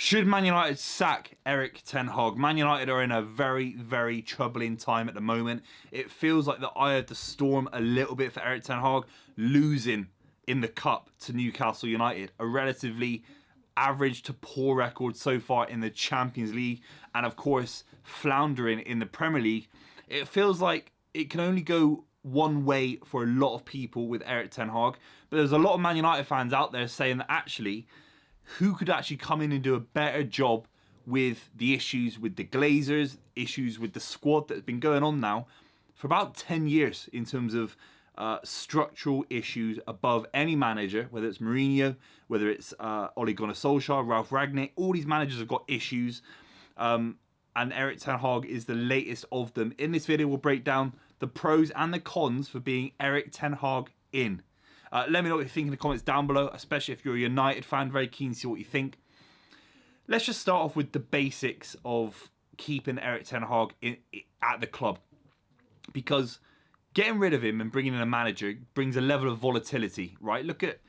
Should Man United sack Erik Ten Hag? Man United are in a very, very troubling time at the moment. It feels like the eye of the storm a little bit for Erik Ten Hag, losing in the cup to Newcastle United, a relatively average to poor record so far in the Champions League, and of course floundering in the Premier League. It feels like it can only go one way for a lot of people with Erik Ten Hag, but there's a lot of Man United fans out there saying that actually, who could actually come in and do a better job with the issues with the Glazers, issues with the squad that's been going on now for about 10 years in terms of structural issues above any manager, whether it's Mourinho, whether it's Ole Gunnar Solskjaer, Ralf Rangnick. All these managers have got issues, and Erik Ten Hag is the latest of them. In this video, we'll break down the pros and the cons for being Erik Ten Hag in. Let me know what you think in the comments down below, especially if you're a United fan. Very keen to see what you think. Let's just start off with the basics of keeping Erik Ten Hag at the club, because getting rid of him and bringing in a manager brings a level of volatility, right? Look at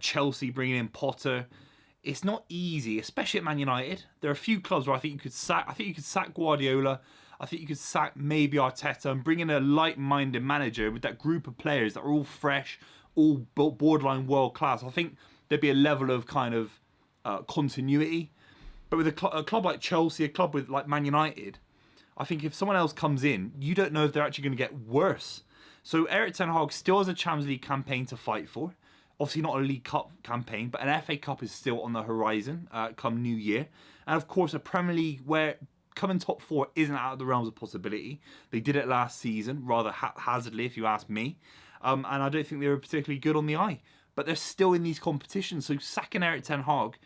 Chelsea bringing in Potter. It's not easy, especially at Man United. There are a few clubs where I think you could sack. I think you could sack Guardiola. I think you could sack maybe Arteta and bring in a like-minded manager with that group of players that are all fresh, all borderline world class. I think there'd be a level of kind of continuity. But with a club like Chelsea, a club with like Man United, I think if someone else comes in, you don't know if they're actually going to get worse. So Erik Ten Hag still has a Champions League campaign to fight for. Obviously not a League Cup campaign, but an FA Cup is still on the horizon come New Year. And of course a Premier League where coming top four isn't out of the realms of possibility. They did it last season, rather haphazardly if you ask me. And I don't think they were particularly good on the eye. But they're still in these competitions. So sacking Erik Ten Hag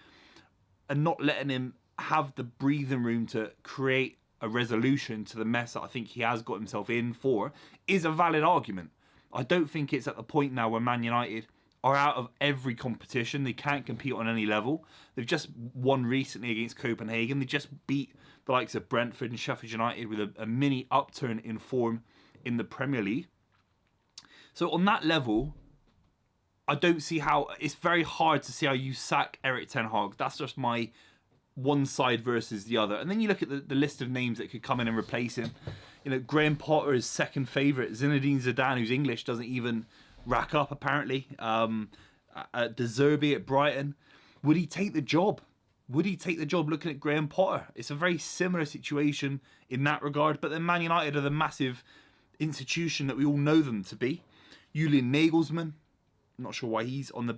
and not letting him have the breathing room to create a resolution to the mess that I think he has got himself in for is a valid argument. I don't think it's at the point now where Man United are out of every competition. They can't compete on any level. They've just won recently against Copenhagen. They just beat the likes of Brentford and Sheffield United with a mini upturn in form in the Premier League. So on that level, I don't see how... It's very hard to see how you sack Erik Ten Hag. That's just my one side versus the other. And then you look at the list of names that could come in and replace him. You know, Graham Potter is second favourite. Zinedine Zidane, who's English, doesn't even rack up apparently. De Zerbi at Brighton. Would he take the job? Would he take the job looking at Graham Potter? It's a very similar situation in that regard. But then Man United are the massive institution that we all know them to be. Julian Nagelsmann, not sure why he's on the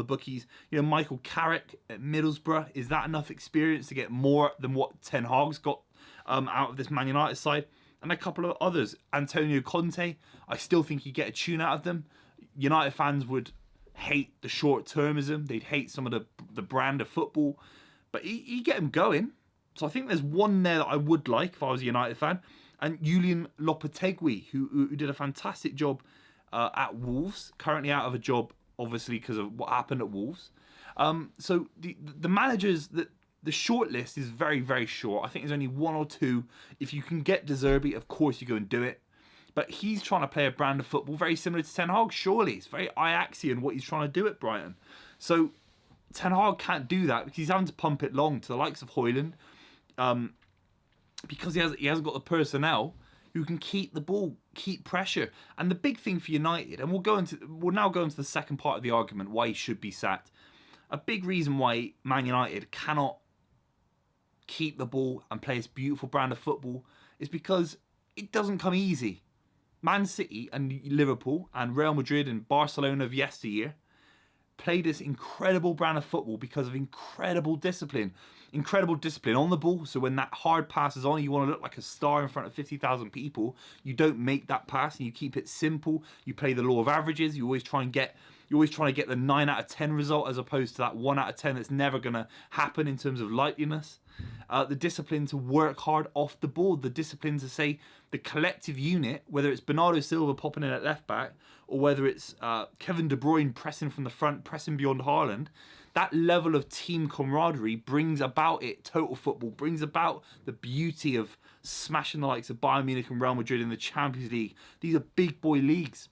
bookies. You know, Michael Carrick at Middlesbrough. Is that enough experience to get more than what Ten Hag's got out of this Man United side? And a couple of others. Antonio Conte, I still think he'd get a tune out of them. United fans would hate the short-termism. They'd hate some of the brand of football. But he'd get them going. So I think there's one there that I would like if I was a United fan. And Julian Lopetegui, who did a fantastic job at Wolves, currently out of a job, obviously, because of what happened at Wolves. So the managers, the short list is very, very short. I think there's only one or two. If you can get De Zerbi, of course you go and do it. But he's trying to play a brand of football very similar to Ten Hag, surely. It's very Ajaxian what he's trying to do at Brighton. So Ten Hag can't do that because he's having to pump it long to the likes of Højlund, because he hasn't got the personnel who can keep the ball, keep pressure. And the big thing for United, and we'll now go into the second part of the argument why he should be sacked. A big reason why Man United cannot keep the ball and play this beautiful brand of football is because it doesn't come easy. Man City and Liverpool and Real Madrid and Barcelona of yesteryear play this incredible brand of football because of incredible discipline. Incredible discipline on the ball. So when that hard pass is on, you want to look like a star in front of 50,000 people. You don't make that pass and you keep it simple. You play the law of averages. You always try and get the 9 out of 10 result as opposed to that 1 out of 10 that's never going to happen in terms of likeliness. The discipline to work hard off the ball. The discipline to say the collective unit, whether it's Bernardo Silva popping in at left back or whether it's Kevin De Bruyne pressing from the front, pressing beyond Haaland, that level of team camaraderie brings about it total football, brings about the beauty of smashing the likes of Bayern Munich and Real Madrid in the Champions League. These are big boy leagues.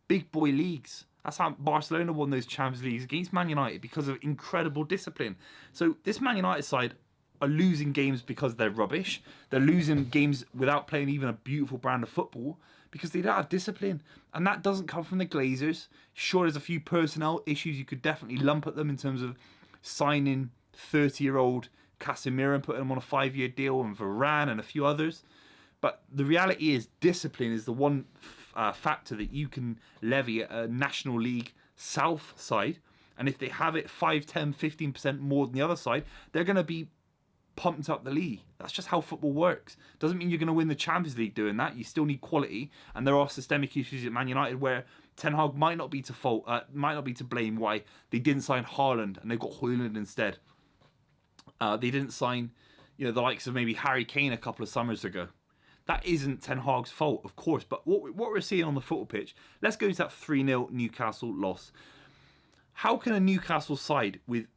Big boy leagues. That's how Barcelona won those Champions Leagues against Man United, because of incredible discipline. So this Man United side are losing games because they're rubbish. They're losing games without playing even a beautiful brand of football because they don't have discipline. And that doesn't come from the Glazers. Sure, there's a few personnel issues you could definitely lump at them in terms of signing 30-year-old Casemiro and putting him on a 5-year deal, and Varane and a few others. But the reality is discipline is the one factor that you can levy at a National League South side. And if they have it 5, 10, 15% more than the other side, they're going to be pumped up the league. That's just how football works. Doesn't mean you're going to win the Champions League doing that. You still need quality, and there are systemic issues at Man United where Ten Hag might not be to fault, might not be to blame why they didn't sign Haaland and they got Haaland instead. They didn't sign, the likes of maybe Harry Kane a couple of summers ago. That isn't Ten Hag's fault, of course. But what we're seeing on the football pitch, let's go to that 3-0 Newcastle loss. How can a Newcastle side we've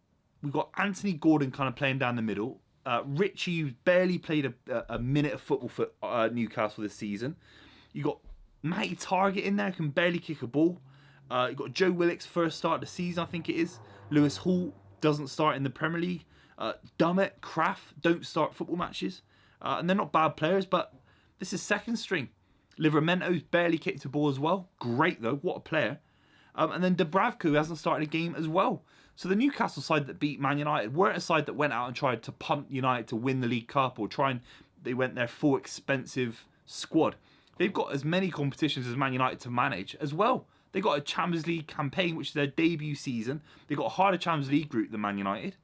got Anthony Gordon kind of playing down the middle, Richie, who's barely played a minute of football for Newcastle this season. You got Matty Target in there, can barely kick a ball. You got Joe Willock's first start of the season, I think it is. Lewis Hall doesn't start in the Premier League. Dummett, Kraft don't start football matches. And they're not bad players, but this is second string. Livramento's barely kicked a ball as well. Great though, what a player. And then Dubravka hasn't started a game as well. So the Newcastle side that beat Man United weren't a side that went out and tried to pump United to win the League Cup, or they went their full expensive squad. They've got as many competitions as Man United to manage as well. They got a Champions League campaign, which is their debut season. They got a harder Champions League group than Man United.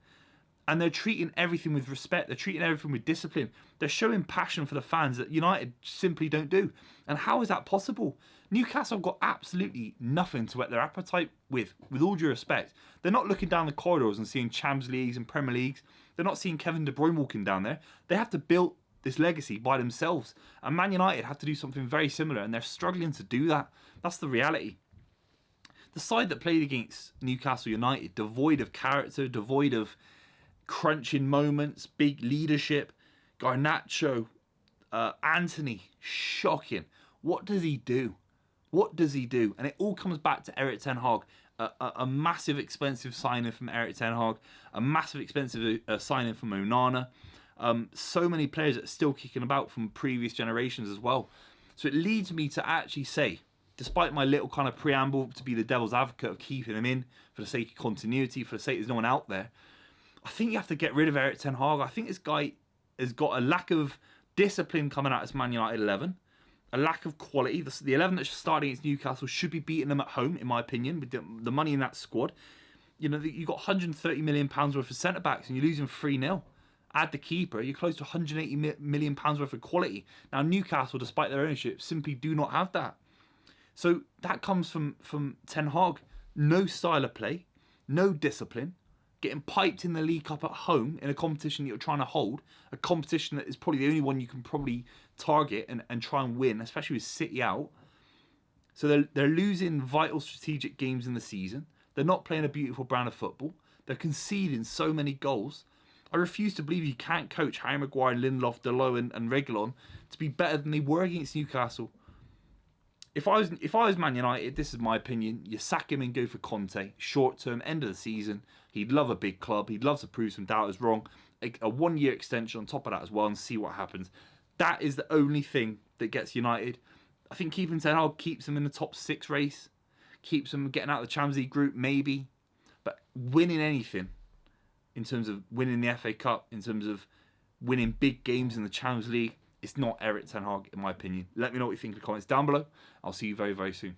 And they're treating everything with respect. They're treating everything with discipline. They're showing passion for the fans that United simply don't do. And how is that possible? Newcastle got absolutely nothing to whet their appetite with all due respect. They're not looking down the corridors and seeing Champions Leagues and Premier Leagues. They're not seeing Kevin De Bruyne walking down there. They have to build this legacy by themselves. And Man United have to do something very similar, and they're struggling to do that. That's the reality. The side that played against Newcastle United, devoid of character, devoid of crunching moments, big leadership, Garnacho, Anthony, shocking. What does he do? What does he do? And it all comes back to Erik Ten Hag. A massive expensive signing from Erik Ten Hag, a massive expensive signing from Onana. So many players that are still kicking about from previous generations as well. So it leads me to actually say, despite my little kind of preamble to be the devil's advocate of keeping him in for the sake of continuity, for the sake there's no one out there, I think you have to get rid of Erik Ten Hag. I think this guy has got a lack of discipline coming out of this Man United 11, a lack of quality. The 11 that's starting against Newcastle should be beating them at home, in my opinion, with the money in that squad. You've got £130 million worth of centre-backs and you're losing 3-0. Add the keeper, you're close to £180 million worth of quality. Now, Newcastle, despite their ownership, simply do not have that. So that comes from Ten Hag. No style of play, no discipline, getting piped in the League Cup at home in a competition you're trying to hold, a competition that is probably the only one you can probably target and try and win, especially with City out. So they're losing vital strategic games in the season. They're not playing a beautiful brand of football. They're conceding so many goals. I refuse to believe you can't coach Harry Maguire, Lindelof, Dalot and Reguilon to be better than they were against Newcastle. If I was Man United, this is my opinion, you sack him and go for Conte. Short term, end of the season. He'd love a big club. He'd love to prove some doubters wrong. A 1-year extension on top of that as well and see what happens. That is the only thing that gets United. I think keeping Ten Hag keeps them in the top 6 race. Keeps them getting out of the Champions League group, maybe. But winning anything, in terms of winning the FA Cup, in terms of winning big games in the Champions League, it's not Erik Ten Hag, in my opinion. Let me know what you think in the comments down below. I'll see you very, very soon.